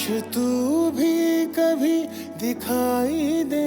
तू भी कभी दिखाई दे।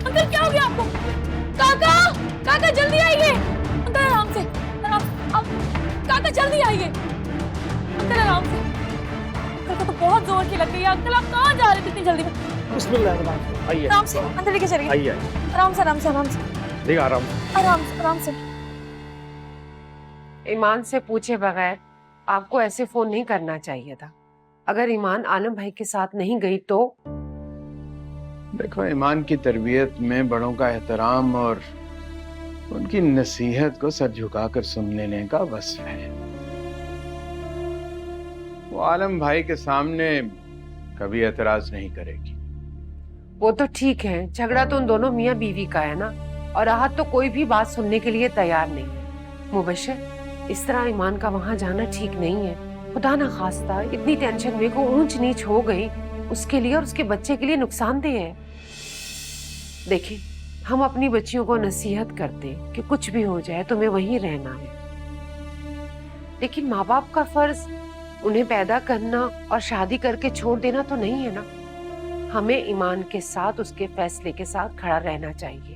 अंकल क्या हो गया आपको? काका, काका जल्दी आइए। अंकल आराम से, काका जल्दी आइए। अंकल आराम से। अंकल को तो बहुत जोर की लग गई है। अंकल आप कहाँ जा रहे थे इतनी जल्दी में? बिस्मिल्लाह, आइए आराम से अंदर लेके चलिए। आइए आराम से आराम से आराम से देखिए आराम से। आराम से आराम से। ईमान से पूछे बगैर आपको ऐसे फोन नहीं करना चाहिए था। अगर ईमान आलम भाई के साथ नहीं गई तो? देखो, ईमान की तरबियत में बड़ों का एहतराम और उनकी नसीहत को सर झुकाकर सुन लेने का वस्फ है। वो आलम भाई के सामने कभी एतराज नहीं करेगी। वो तो ठीक है, झगड़ा तो उन दोनों मियाँ बीवी का है ना, और आहत तो कोई भी बात सुनने के लिए तैयार नहीं है। मुबश्शिर, इस तरह ईमान का वहां जाना ठीक नहीं है। खुदा ना खास्ता इतनी टेंशन में को ऊंच नीच हो गई, उसके लिए और उसके बच्चे के लिए नुकसानदेह है। देखिए, हम अपनी बच्चियों को नसीहत करते कि कुछ भी हो जाए तुम्हें वहीं रहना है, लेकिन माँ बाप का फर्ज उन्हें पैदा करना और शादी करके छोड़ देना तो नहीं है ना। हमें ईमान के साथ उसके फैसले के साथ खड़ा रहना चाहिए।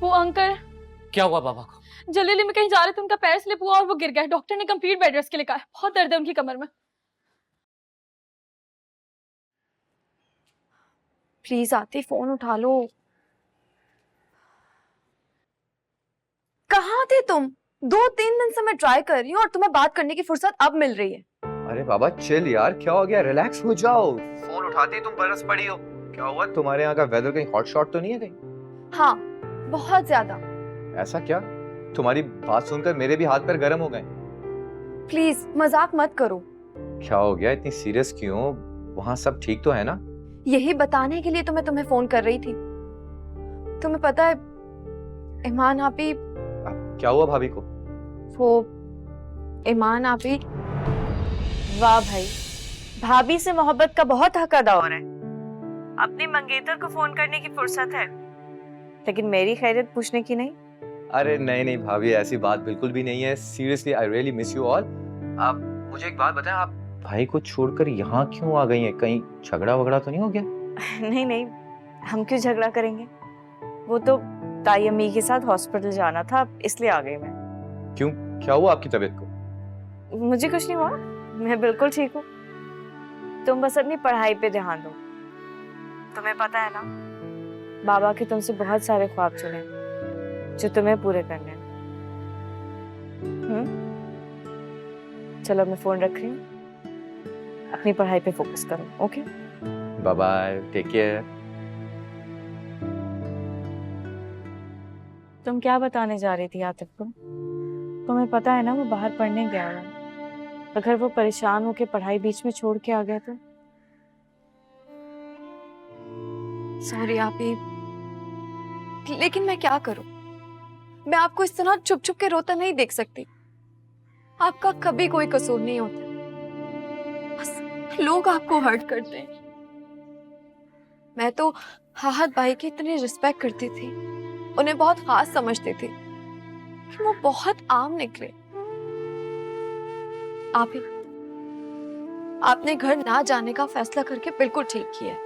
वो अंकल, क्या हुआ बाबा को? जल्दी में कहीं जा रहे थे, उनका पैर स्लिप हुआ और वो गिर गए। डॉक्टर ने कंप्लीट बेड रेस्ट के लिए कहा है। बहुत दर्द है उनकी कमर में। प्लीज आते फोन उठा लो। कहाँ थे तुम? 2-3 दिन से मैं ट्राई कर रही हूँ और तुम्हें बात करने की फुर्सत अब मिल रही है। अरे बाबा चिल यार, क्या हो गया? रिलैक्स हो जाओ। फोन उठाते ही तुम बरस पड़ी हो। क्या हुआ? तुम्हारे यहाँ का वेदर कहीं हॉट शॉट तो नहीं है कहीं? हाँ, बहुत ज्यादा। ऐसा क्या? तुम्हारी बात सुनकर मेरे भी हाथ पैर गर्म हो गए। प्लीज मजाक मत करो। क्या हो गया? इतनी सीरियस क्यों? वहाँ सब ठीक तो है ना? यही बताने के लिए तो मैं तुम्हें फोन कर रही थी। तुम्हें पता है ईमान आपी। क्या हुआ भाभी को? वो ईमान आपी। वाह भाई, भाभी से मोहब्बत का बहुत हक अदा हो रहा है। अपने मंगेतर को फोन करने की फुर्सत है, लेकिन मेरी खैरियत पूछने की नहीं। अरे नहीं नहीं भाभी, ऐसी बात बिल्कुल भी नहीं है। Seriously I really miss you all. आप मुझे एक बात बताएं, आप भाई को छोड़कर यहाँ क्यों आ गई हैं? कहीं झगड़ा वगड़ा तो नहीं हो गया? नहीं नहीं, हम क्यों झगड़ा करेंगे? वो तो ताई अम्मी के साथ हॉस्पिटल जाना था, इसलिए आ गई मैं। क्यों, क्या हुआ आपकी तबीयत को? मुझे कुछ नहीं हुआ, मैं बिल्कुल ठीक हूँ। तुम बस अपनी पढ़ाई पे ध्यान दो। तुम्हें पता है ना, बाबा के तुमसे बहुत सारे ख्वाब चुने जो तुम्हें पूरे करने हैं। चलो मैं फोन रख रही हूँ, अपनी पढ़ाई पे फोकस करो। Okay, bye bye, take care. तुम क्या बताने जा रही थी आतिफ को? तुम्हें पता है ना वो बाहर पढ़ने गया है। अगर वो परेशान होकर पढ़ाई बीच में छोड़ के आ गया तो? सॉरी आपी, लेकिन मैं क्या करूं? मैं आपको इस तरह चुप चुप के रोता नहीं देख सकती। आपका कभी कोई कसूर नहीं होता, बस लोग आपको हर्ट करते हैं। मैं तो हाहत भाई की इतनी रिस्पेक्ट करती थी, उन्हें बहुत खास समझती थी, कि वो बहुत आम निकले। आपने घर ना जाने का फैसला करके बिल्कुल ठीक किया है।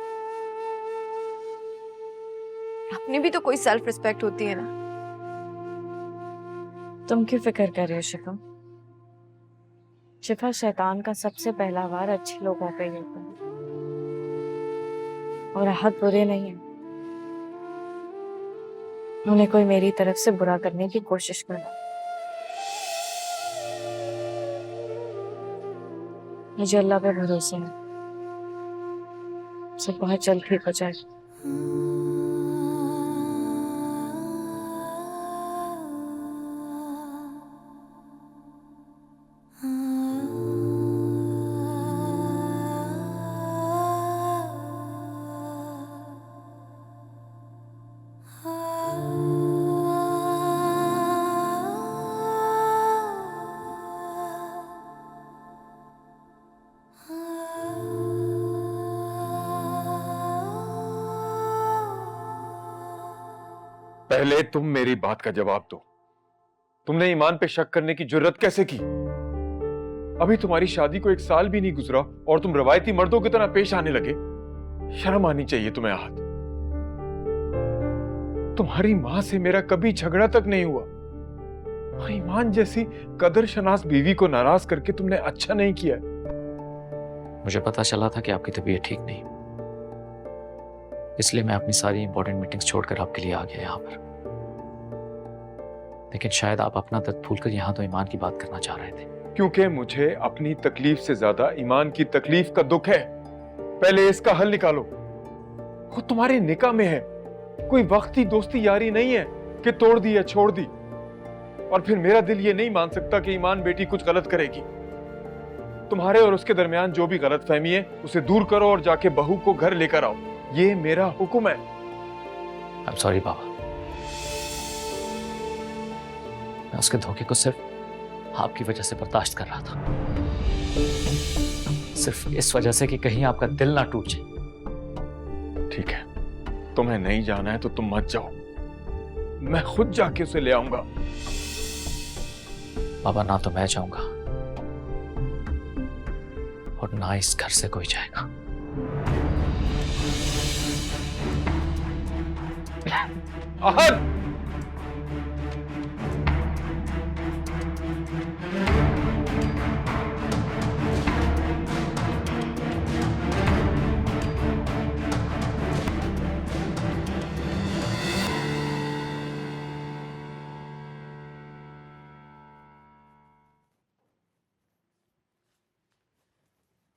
अपनी भी तो कोई सेल्फ रिस्पेक्ट होती है ना। तुम क्यों फिक्र कर रही हो शिफा? शिफा, शैतान का सबसे पहला वार अच्छे लोगों पे ही होता है और राहत बुरे नहीं है। उन्हें कोई मेरी तरफ से बुरा करने की कोशिश करना, मुझे अल्लाह पे भरोसा है, सब बहुत जल्द ठीक हो जाएगा। पहले तुम मेरी बात का जवाब दो। तुमने ईमान पे शक करने की जुर्रत कैसे की? अभी तुम्हारी शादी को 1 साल भी नहीं गुजरा और तुम रवायती मर्दों की तरह पेश आने लगे। शर्म आनी चाहिए तुम्हें आहत। तुम्हारी मां से मेरा कभी झगड़ा तक नहीं हुआ। ईमान जैसी कदर शनास बीवी को नाराज करके तुमने अच्छा नहीं किया। मुझे पता चला था कि आपकी तबीयत ठीक नहीं, इसलिए मैं अपनी सारी इंपॉर्टेंट मीटिंग्स छोड़कर आपके लिए आ गया यहाँ पर। लेकिन शायद आप अपना दर्द भूलकर यहाँ तो ईमान की बात करना चाह रहे थे। क्योंकि मुझे अपनी तकलीफ से ज्यादा ईमान की तकलीफ का दुख है। पहले इसका हल निकालो। वो तुम्हारे निकाह में है, कोई वक्ती दोस्ती यारी नहीं है कि तोड़ दी या छोड़ दी। और फिर मेरा दिल ये नहीं मान सकता कि ईमान बेटी कुछ गलत करेगी। तुम्हारे और उसके दरमियान जो भी गलतफहमी है उसे दूर करो और जाके बहू को घर लेकर आओ। ये मेरा हुक्म है। I'm sorry बाबा, मैं उसके धोखे को सिर्फ आपकी वजह से बर्दाश्त कर रहा था, सिर्फ इस वजह से कि कहीं आपका दिल ना टूट जाए। ठीक है, तुम्हें नहीं जाना है तो तुम मत जाओ, मैं खुद जाके उसे ले आऊंगा। बाबा, ना तो मैं जाऊंगा और ना इस घर से कोई जाएगा। आहत!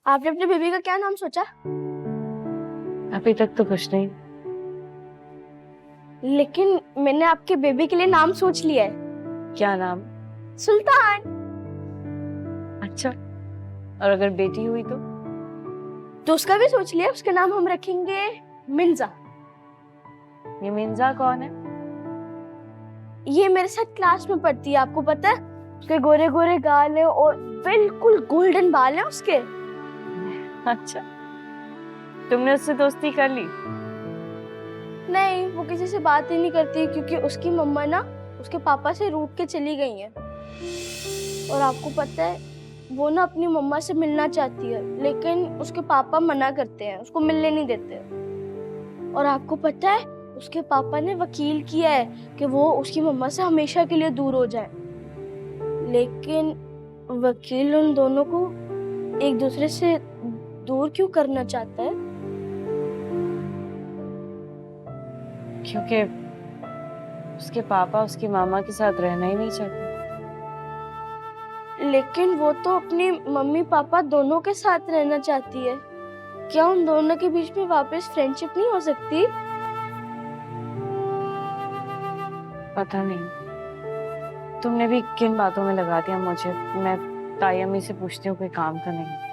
आपने अपने बेबी का क्या नाम सोचा? अभी तक तो कुछ नहीं। लेकिन मैंने आपके बेबी के लिए नाम सोच लिया है। क्या नाम? सुल्तान। अच्छा, और अगर बेटी हुई तो उसका भी सोच लिया, उसका नाम हम रखेंगे मिंजा। ये मिंजा कौन है? ये मेरे साथ क्लास में पढ़ती है, आपको पता है? उसके गोरे गोरे गाल है और बिल्कुल गोल्डन बाल है उसके। अच्छा, तुमने उससे दोस्ती कर ली? नहीं, वो किसी से बात ही नहीं करती क्योंकि उसकी मम्मा ना उसके पापा से रूठ के चली गई हैं। और आपको पता है, वो ना अपनी मम्मा से मिलना चाहती है लेकिन उसके पापा मना करते हैं, उसको मिलने नहीं देते। और आपको पता है, उसके पापा ने वकील किया है कि वो उसकी मम्मा से हमेशा के लिए दूर हो जाए। लेकिन वकील उन दोनों को एक दूसरे से दूर क्यों करना चाहता है? क्योंकि उसके पापा उसकी मामा के साथ रहना ही नहीं चाहते। लेकिन वो तो अपनी मम्मी पापा दोनों के साथ रहना चाहती है। क्या उन दोनों के बीच में वापस फ्रेंडशिप नहीं हो सकती? पता नहीं, तुमने भी किन बातों में लगा दिया मुझे। मैं ताई अम्मी से पूछती हूँ, कोई काम का नहीं।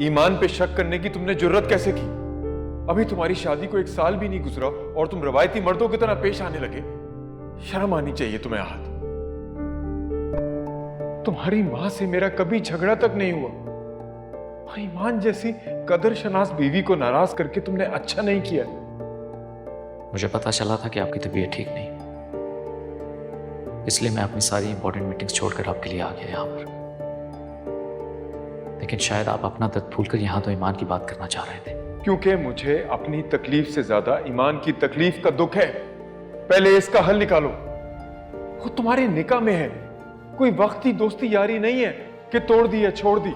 ईमान पे शक करने की तुमने जुर्रत कैसे की? अभी तुम्हारी शादी को 1 साल भी नहीं गुजरा और तुम रवायती मर्दों की तरह पेश आने लगे। शर्म आनी चाहिए तुम्हें आहत। तुम्हारी मां से मेरा कभी झगड़ा तक नहीं हुआ और ईमान जैसी कदर शनास बीवी को नाराज करके तुमने अच्छा नहीं किया। मुझे पता चला था कि आपकी तबीयत ठीक नहीं, इसलिए मैं अपनी सारी इंपॉर्टेंट मीटिंग्स छोड़कर आपके लिए आ गया यहाँ पर। लेकिन शायद आप अपना दर्द भूलकर यहाँ तो ईमान की बात करना चाह रहे थे। क्योंकि मुझे अपनी तकलीफ से ज्यादा ईमान की तकलीफ का दुख है। पहले इसका हल निकालो। वो तुम्हारे निकाह में है, कोई वक्ती दोस्ती यारी नहीं है कि तोड़ दी या छोड़ दी।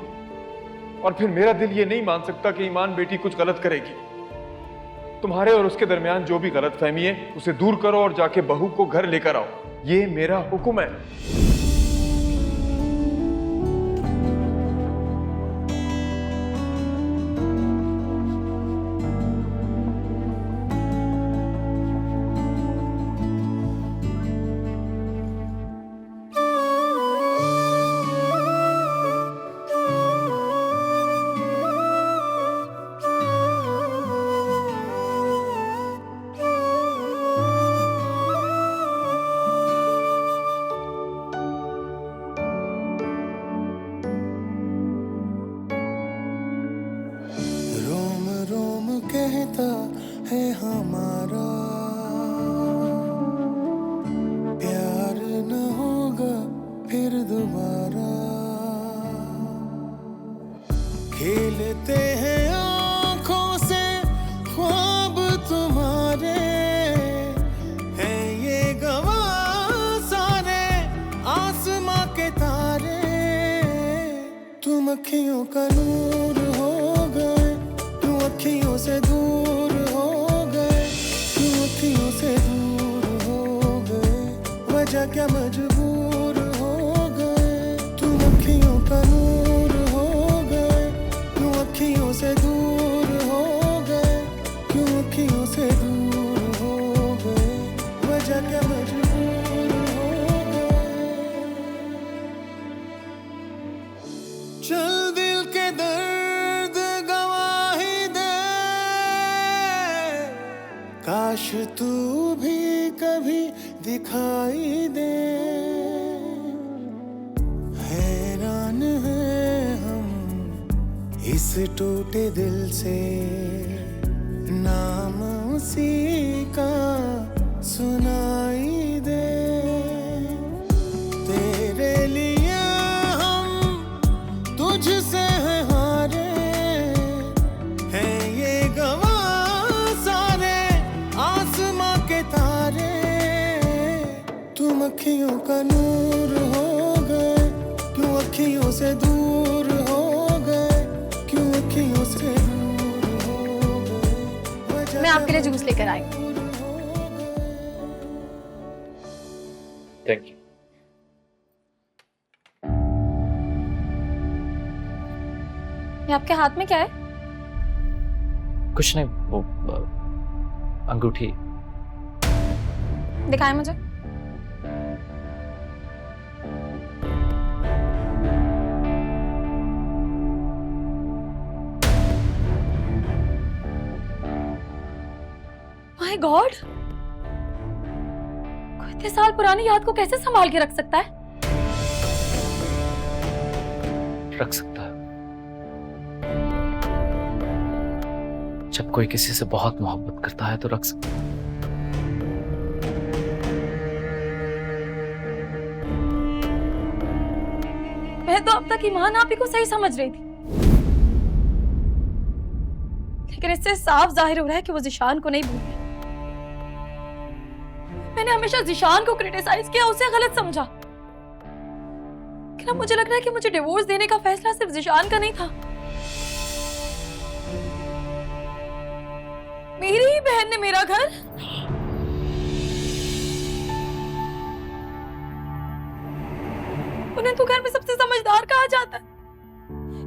और फिर मेरा दिल ये नहीं मान सकता कि ईमान बेटी कुछ गलत करेगी। तुम्हारे और उसके दरमियान जो भी गलत फहमी है उसे दूर करो और जाके बहू को घर लेकर आओ, ये मेरा हुक्म है। रोम रोम कहता है हमारा प्यार न होगा फिर दोबारा। खेलते हैं आंखों से ख्वाब तुम्हारे, हैं ये गवाह सारे आसमां के तारे। तुम अखियों का नूर हो गए, तुम अखियों से दूर हो गए, तुम अखियों से दूर हो गए। वजह क्या मजबूर हो गए, तुम अखियों का नूर हो गए, तुम अखियों से दूर हो गए, क्यों अखियों से दूर हो गए। वजह क्या मजबूर हो गए। चल दिल के दर्द गवाही दे, काश तू भी कभी दिखाई दे। हैरान हैं हम इस टूटे दिल से, नाम उसी का सुनाई दे। तेरे लिए हम तुझसे हैं हारे, हैं ये गवाह सारे आसमां के तारे। तुम अखियों का नूर हो गए, क्यों अखियों से दूर हो गए, क्यों अखियों से दूर हो गए। मैं आपके लिए जूस लेकर आई। Thank you. ये आपके हाथ में क्या है? कुछ नहीं, वो अंगूठी। दिखाएं मुझे। माय गॉड, कोई इतने साल पुरानी याद को कैसे संभाल के रख सकता है? रख सकता है। जब कोई किसी से बहुत मोहब्बत करता है तो रख सकता है। मैं तो अब तक ईमान आप ही को सही समझ रही थी, लेकिन इससे साफ जाहिर हो रहा है कि वो जिशान को नहीं भूली। मैंने हमेशा जिशान को क्रिटिसाइज किया, उसे गलत समझा, लेकिन अब मुझे लग रहा है कि मुझे डिवोर्स देने का फैसला सिर्फ जिशान का नहीं था। मेरी ही बहन ने मेरा घर, उन्हें तो घर में सबसे समझदार कहा जाता है।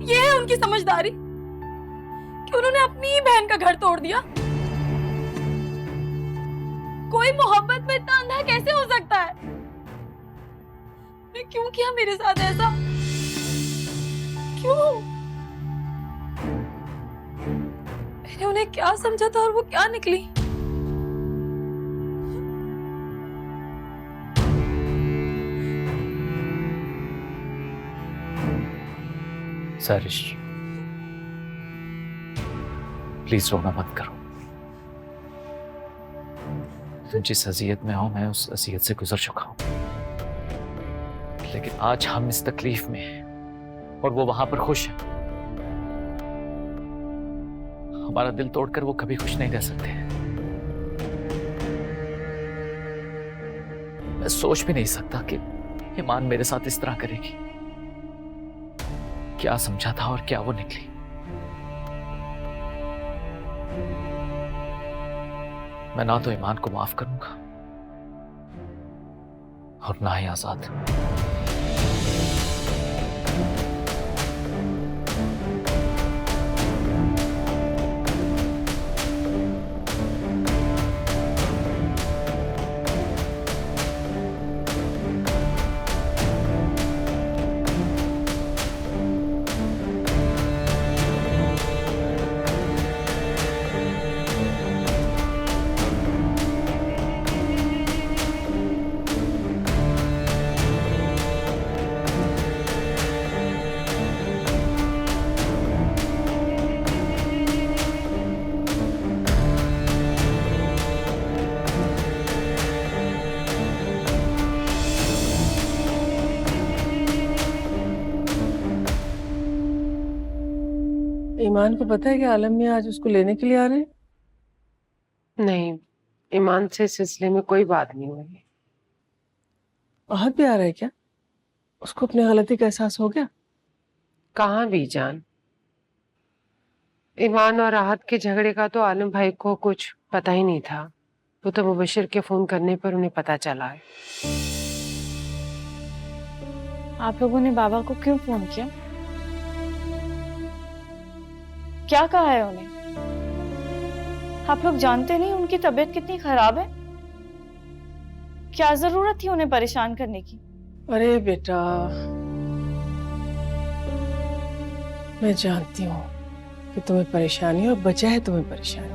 ये है उनकी समझदारी कि उन्होंने अपनी ही बहन का घर तोड़ दिया। कोई मोहब्बत में इतना अंधा कैसे हो सकता है? क्यों किया मेरे साथ ऐसा? क्यों? मैंने उन्हें क्या समझा था और वो क्या निकली? सारिश, प्लीज रोना मत करो। तुम जिस अजियत में हो, मैं उस अजियत से गुजर चुका हूं, लेकिन आज हम इस तकलीफ में हैं और वो वहां पर खुश है। हमारा दिल तोड़कर वो कभी खुश नहीं रह सकते। मैं सोच भी नहीं सकता कि ईमान मेरे साथ इस तरह करेगी। क्या समझा था और क्या वो निकली। मैं ना तो ईमान को माफ करूंगा और ना ही आजाद। ईमान को पता है कि आलम मियां आज उसको लेने के लिए आ रहे हैं? नहीं, ईमान से इस सिलसिले में कोई बात नहीं हुई। आहत भी आ रहा है क्या? उसको अपनी गलती का एहसास हो गया? कहाँ भी जान, ईमान और राहत के झगड़े का तो आलम भाई को कुछ पता ही नहीं था। वो तो मुबशिर के फोन करने पर उन्हें पता चला है। आप लोगों ने बाबा को क्यों फोन किया? क्या कहा है उन्हें? आप लोग जानते नहीं उनकी तबीयत कितनी खराब है। क्या जरूरत थी उन्हें परेशान करने की? अरे बेटा, मैं जानती हूँ कि तुम्हें परेशानी है और बचा है तुम्हें परेशानी,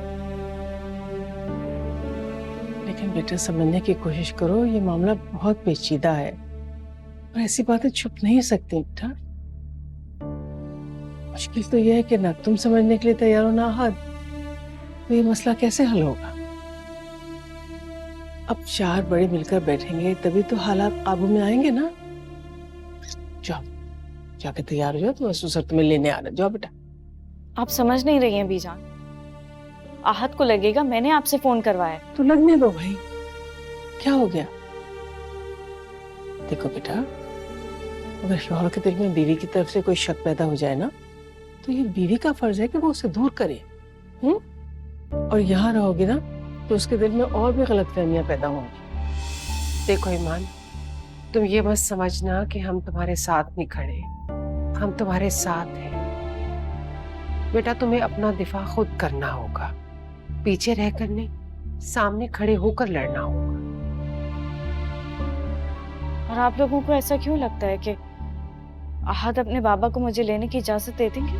लेकिन बेटा समझने की कोशिश करो, ये मामला बहुत पेचीदा है और ऐसी बातें छुप नहीं सकती बेटा। मुश्किल तो यह है कि ना तुम समझने के लिए तैयार हो ना आहत, तो ये मसला कैसे हल होगा? अब चार बड़े मिलकर बैठेंगे तभी तो हालात काबू में आएंगे ना। जाओ, जाके तैयार हो जाओ, तो ससुर तुम्हें लेने आ रहा। जाओ बेटा। आप समझ नहीं रही हैं बीजान। आहत को लगेगा मैंने आपसे फोन करवाया। तो लगने दो भाई, क्या हो गया? देखो बेटा, अगर शौहर के दिल में बीवी की तरफ से कोई शक पैदा हो जाए ना, तो ये बीवी का फर्ज है कि वो उसे दूर करे। और यहाँ रहोगी ना तो उसके दिल में और भी गलतफहमियां पैदा होंगी। देखो ईमान, तुम ये मत समझना कि हम तुम्हारे साथ नहीं खड़े। हम तुम्हारे साथ हैं बेटा। तुम्हें अपना दिफा खुद करना होगा, पीछे रहकर नहीं, सामने खड़े होकर लड़ना होगा। और आप लोगों को ऐसा क्यों लगता है कि आहत अपने बाबा को मुझे लेने की इजाजत दे देंगे?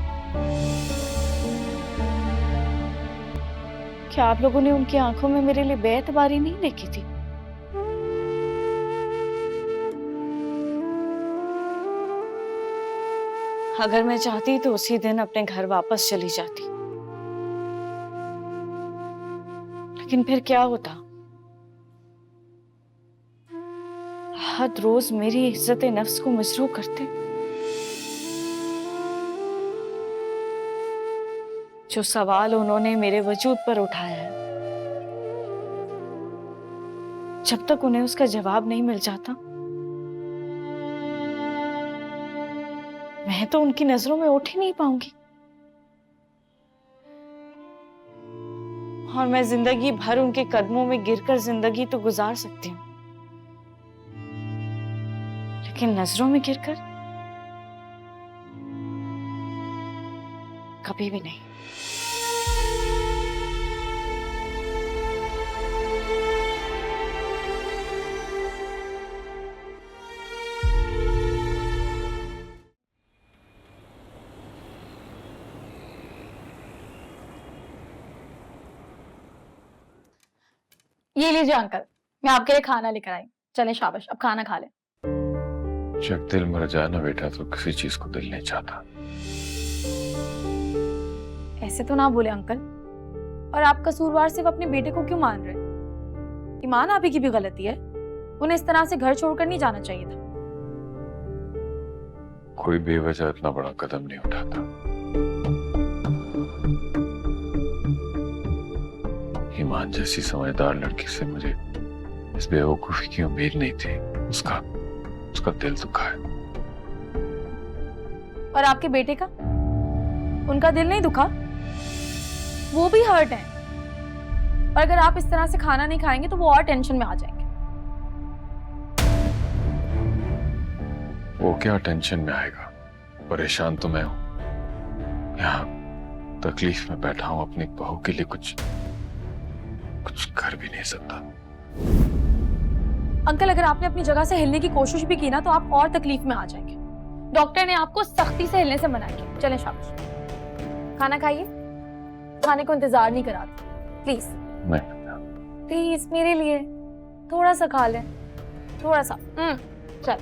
क्या आप लोगों ने उनकी आंखों में मेरे लिए बेएतबारी नहीं देखी थी? अगर मैं चाहती तो उसी दिन अपने घर वापस चली जाती, लेकिन फिर क्या होता? हद रोज मेरी इज्जत नफ्स को मजरूह करते। जो सवाल उन्होंने मेरे वजूद पर उठाया है, जब तक उन्हें उसका जवाब नहीं मिल जाता, मैं तो उनकी नजरों में उठ ही नहीं पाऊंगी। और मैं जिंदगी भर उनके कदमों में गिरकर जिंदगी तो गुजार सकती हूँ, लेकिन नजरों में गिरकर कभी भी नहीं। ये लीजिए अंकल, मैं आपके लिए खाना लेकर आई। चले शाबाश, अब खाना खा ले। जब दिल मर जाए ना बेटा, तो किसी चीज को दिल नहीं चाहता। ऐसे तो ना बोले अंकल। और आप कसूरवार सिर्फ अपने बेटे को क्यों मान रहे हैं? ईमान आप ही की भी गलती है, उन्हें इस तरह से घर छोड़कर नहीं जाना चाहिए था। कोई बेवजह इतना बड़ा कदम नहीं उठाता। ईमान जैसी समझदार लड़की से मुझे इस बेवकूफी की उम्मीद नहीं थी। उसका दिल दुखा है। और आपके बेटे का, उनका दिल नहीं दुखा? वो भी हर्ट है। और अगर आप इस तरह से खाना नहीं खाएंगे तो वो और टेंशन में आ जाएंगे। वो क्या टेंशन में आएगा? परेशान तो मैं हूं। यहाँ तकलीफ में बैठा हूं, अपनी बहू के लिए कुछ कर भी नहीं सकता। अंकल, अगर आपने अपनी जगह से हिलने की कोशिश भी की ना तो आप और तकलीफ में आ जाएंगे। डॉक्टर ने आपको सख्ती से हिलने से मना किया। चलें शाबाश, खाना खाइए। खाने को इंतजार नहीं कराते, प्लीज प्लीज मेरे लिए थोड़ा सा खा लें, थोड़ा सा। चल।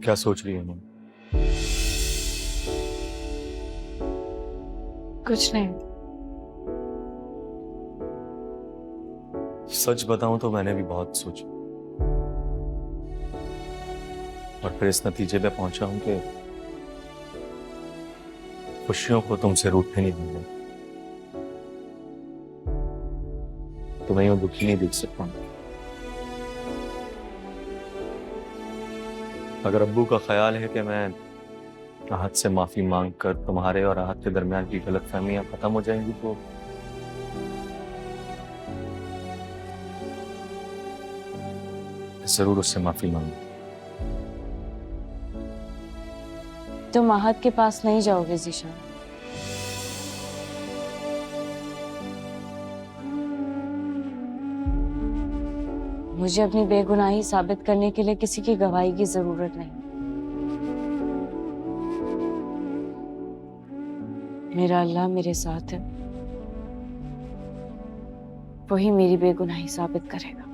क्या सोच रही है मम? कुछ नहीं। सच बताऊं तो मैंने भी बहुत सोचा और फिर इस नतीजे पे पहुंचा हूं कि खुशियों को तुमसे रूठने नहीं दूंगा। तुम्हें यूं दुखी नहीं देख सकता। अगर अब्बू का ख्याल है कि मैं राहत से माफी मांग कर तुम्हारे और राहत के दरमियान की गलतफहमियां खत्म हो जाएंगी तो जरूर उससे माफी मांगू। तुम आहत के पास नहीं जाओगे जीशान। मुझे अपनी बेगुनाही साबित करने के लिए किसी की गवाही की जरूरत नहीं। मेरा अल्लाह मेरे साथ है, वही मेरी बेगुनाही साबित करेगा।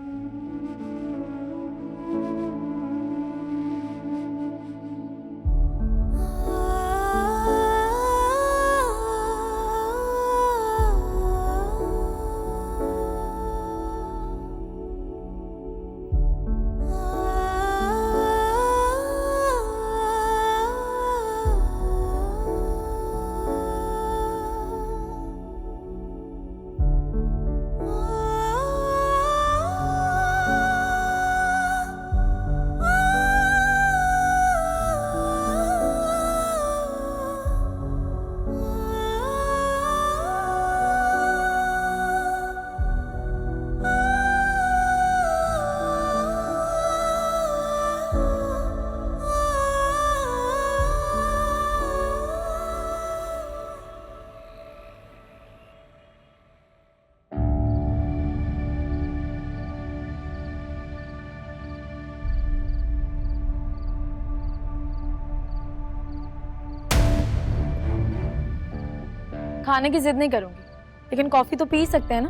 खाने की जिद नहीं करूंगी, लेकिन कॉफी तो पी सकते हैं ना।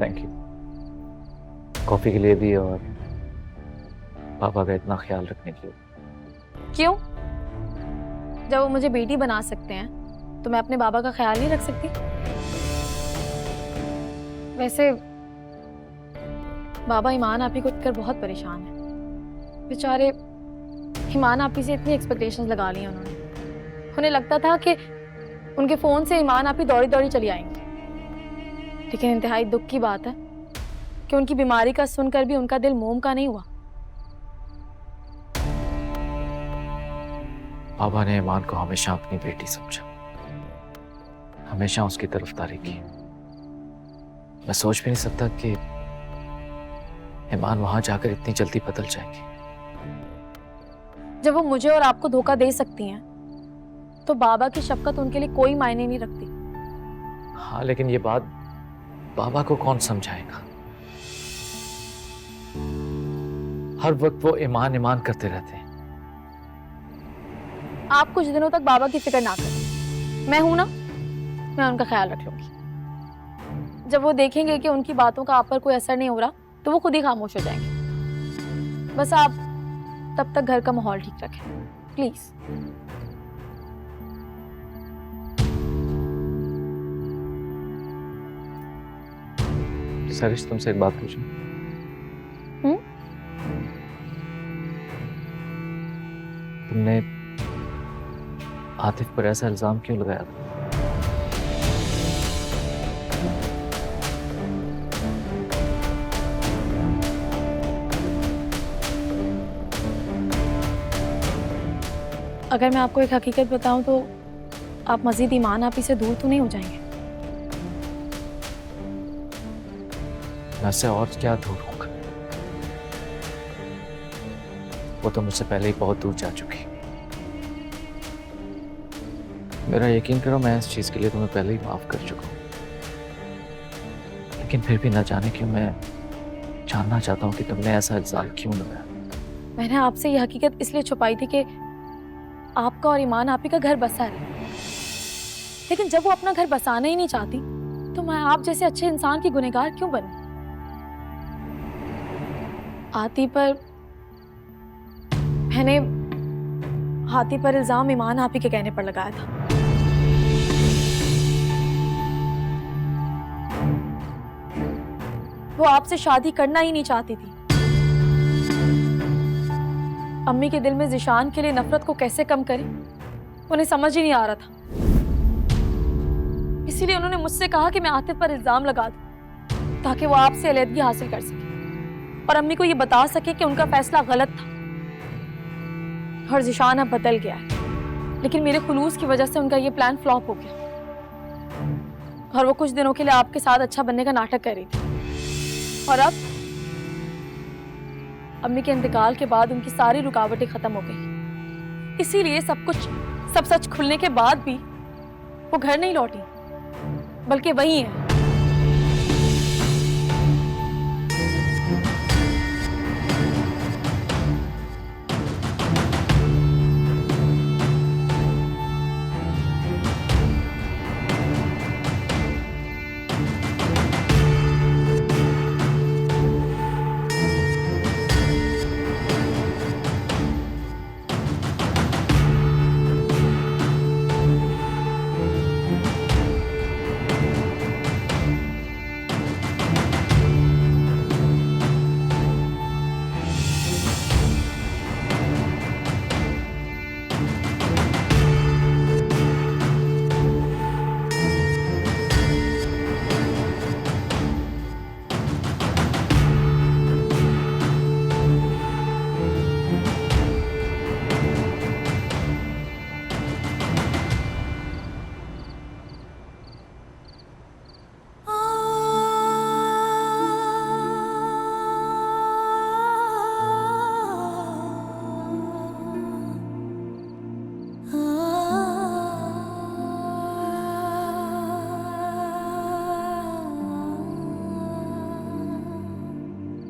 थैंक यू कॉफी के लिए भी और पापा का इतना ख्याल रखने के लिए। क्यों? जब वो मुझे बेटी बना सकते हैं तो मैं अपने बाबा का ख्याल नहीं रख सकती? वैसे बाबा ईमान आपी को लेकर बहुत परेशान है। बेचारे ईमान आपी से इतनी एक्सपेक्टेशंस लगा ली उन्होंने। उन्हें लगता था कि उनके फोन से ईमान आपी दौड़ी दौड़ी चली आएंगे, लेकिन इंतहाई दुख की बात है कि उनकी बीमारी का सुनकर भी उनका दिल मोम का नहीं हुआ। पापा ने ईमान को हमेशा अपनी बेटी समझा, हमेशा उसकी तरफदारी की। मैं सोच भी नहीं सकता कि ईमान वहां जाकर इतनी जल्दी बदल जाएगी। जब वो मुझे और आपको धोखा दे सकती हैं तो बाबा की शफकत उनके लिए कोई मायने नहीं रखती। हाँ, लेकिन ये बात बाबा को कौन समझाएगा? हर वक्त वो ईमान ईमान करते रहते हैं। आप कुछ दिनों तक बाबा की फिक्र ना करें, मैं हूं ना, मैं उनका ख्याल रख लूंगी। जब वो देखेंगे कि उनकी बातों का आप पर कोई असर नहीं हो रहा तो वो खुद ही खामोश हो जाएंगे। बस आप तब तक घर का माहौल ठीक रखें प्लीज। सरिश, तुमसे एक बात पूछूं? तुमने आतिफ पर ऐसा इल्जाम क्यों लगाया था? अगर मैं आपको एक हकीकत बताऊं तो आप मजीद ईमान आपी से दूर तो नहीं हो जाएंगे? मैं उससे और क्या दूर होगा? वो तो मुझसे पहले ही बहुत दूर जा चुकी। मेरा यकीन करो, मैं इस चीज के लिए तुम्हें पहले ही माफ कर चुका हूं, लेकिन फिर भी न जाने क्यों मैं जानना चाहता हूं कि तुमने ऐसा इल्जाम क्यों लगाया। मैंने आपसे ये हकीकत इसलिए छुपाई थी कि आपका और ईमान आपी का घर बसा है, लेकिन जब वो अपना घर बसाना ही नहीं चाहती तो मैं आप जैसे अच्छे इंसान की गुनहगार क्यों बनूं? आती पर मैंने हाथी पर इल्जाम ईमान आपी के कहने पर लगाया था। वो आपसे शादी करना ही नहीं चाहती थी। अम्मी के दिल में ज़िशान के लिए नफरत को कैसे कम करें उन्हें समझ ही नहीं आ रहा था। इसीलिए उन्होंने मुझसे कहा कि मैं आतिफ पर इल्जाम लगा दूं ताकि वो आपसे अलहदगी हासिल कर सके। और अम्मी को ये बता सके कि उनका फैसला गलत था। और ज़ीशान अब बदल गया है, लेकिन मेरे खुलूस की वजह से उनका ये प्लान फ्लॉप हो गया और वो कुछ दिनों के लिए आपके साथ अच्छा बनने का नाटक कर रही थी। और अब अम्मी के इंतकाल के बाद उनकी सारी रुकावटें खत्म हो गई, इसीलिए सब सच खुलने के बाद भी वो घर नहीं लौटी, बल्कि वही है।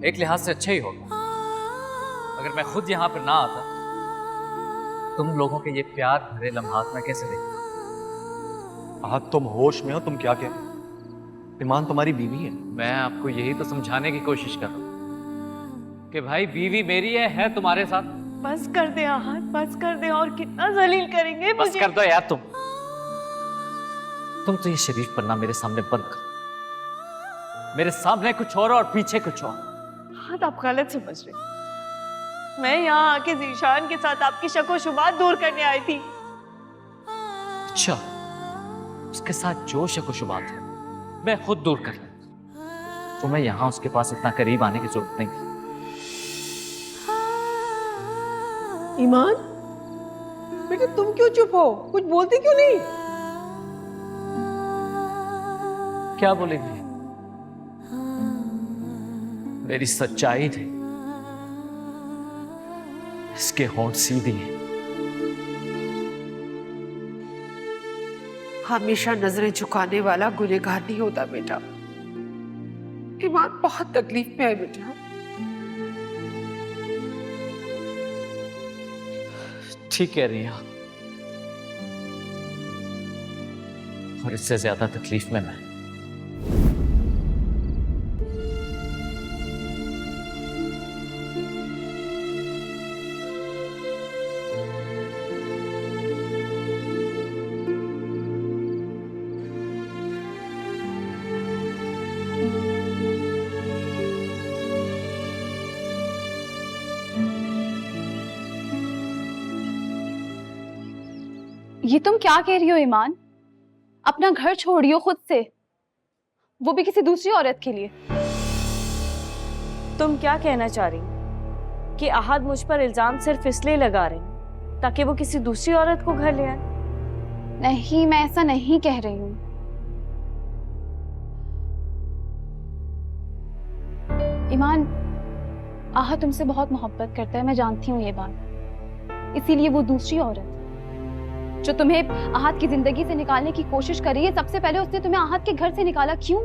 एक लिहाज से अच्छा ही होगा अगर मैं खुद यहाँ पर ना आता। तुम लोगों के ये प्यार भरे लम्हात में कैसे देखता? आज तुम होश में हो, तुम क्या कह रहे हो? ईमान तुम्हारी बीवी है। मैं आपको यही तो समझाने की कोशिश कर रहा हूँ कि भाई बीवी मेरी है तुम्हारे साथ। बस कर दे आहत, बस कर दे, और कितना जलील करेंगे बस मुझे। कर दो यार तुम तो ये शरीफ पन्ना मेरे सामने बंद कर। मेरे सामने कुछ और पीछे कुछ और। आहत, आप गलत समझ रहे हैं। मैं यहाँ आके ज़ीशान के साथ आपकी शक व शुबात दूर करने आई थी। अच्छा, उसके साथ जो शक व शुबात है मैं खुद दूर कर लूं। तुम्हें यहाँ उसके पास इतना करीब आने की जरूरत नहीं। ईमान, बेटा तुम क्यों चुप हो? कुछ बोलती क्यों नहीं? क्या बोलेंगे? मेरी सच्चाई थी, इसके होंठ सीधी है। हमेशा नजरें झुकाने वाला गुनहगार नहीं होता बेटा। ईमान बहुत तकलीफ में है बेटा। ठीक कह रही हैं आप, और इससे ज्यादा तकलीफ में मैं। ये तुम क्या कह रही हो ईमान? अपना घर छोड़ियो खुद से, वो भी किसी दूसरी औरत के लिए। तुम क्या कहना चाह रही हो कि आहत मुझ पर इल्जाम सिर्फ इसलिए लगा रहे हैं ताकि वो किसी दूसरी औरत को घर ले आए? नहीं, मैं ऐसा नहीं कह रही हूँ। ईमान, आहत तुमसे बहुत मोहब्बत करता है, मैं जानती हूँ ये बात। इसीलिए वो दूसरी औरत जो तुम्हें आहत की जिंदगी से निकालने की कोशिश कर रही है, सबसे पहले उसने तुम्हें आहत के घर से निकाला। क्यों?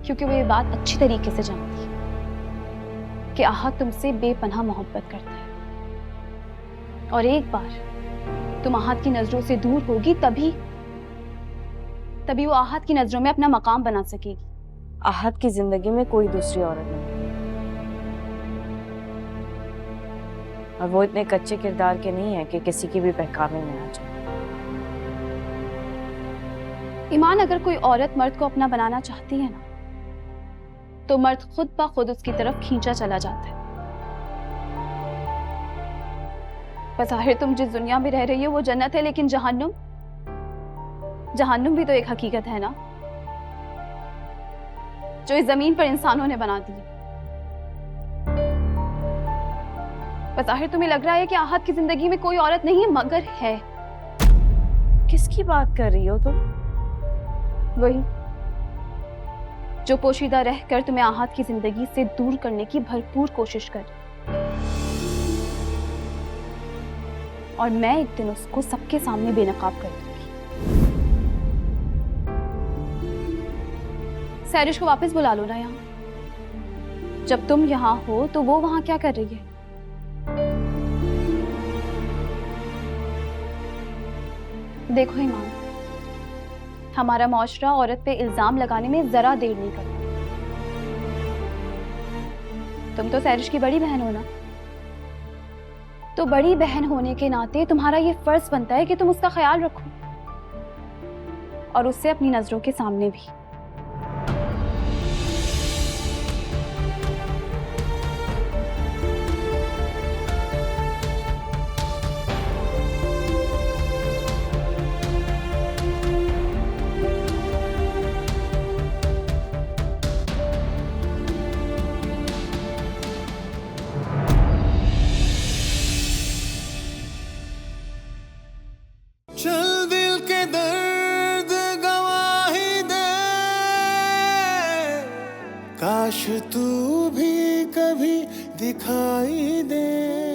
क्योंकि वो ये बात अच्छी तरीके से जानती है कि आहत तुमसे बेपनाह मोहब्बत करता है, और एक बार तुम आहत की नजरों से दूर होगी तभी वो आहत की नजरों में अपना मकाम बना सकेगी। आहत की जिंदगी में कोई दूसरी औरत नहीं, और वो इतने कच्चे किरदार के नहीं है कि किसी की भी बहकावे में आ जाए। ईमान, अगर कोई औरत मर्द को अपना बनाना चाहती है ना, तो मर्द खुद ब खुद उसकी तरफ खींचा चला जाता है। बज़ाहिर तुम जिस दुनिया में रह रही हो वो जन्नत है, लेकिन जहन्नुम भी तो एक हकीकत है ना। जो इस जमीन पर इंसानों ने बना दी है। बज़ाहिर तुम्हें लग रहा है कि आहत की जिंदगी में कोई औरत नहीं है, मगर है। किसकी बात कर रही हो तुम? वही जो पोशीदा रहकर तुम्हें आहत की जिंदगी से दूर करने की भरपूर कोशिश कर, और मैं एक दिन उसको सबके सामने बेनकाब कर दूंगी। सैरिश को वापस बुला लो ना यहाँ। जब तुम यहाँ हो तो वो वहां क्या कर रही है? देखो ईमान, हमारा मुआशरा औरत पे इल्जाम लगाने में जरा देर नहीं करता। तुम तो सैरिश की बड़ी बहन हो ना, तो बड़ी बहन होने के नाते तुम्हारा ये फर्ज बनता है कि तुम उसका ख्याल रखो, और उससे अपनी नजरों के सामने भी। चल दिल के दर्द गवाही दे, काश तू भी कभी दिखाई दे।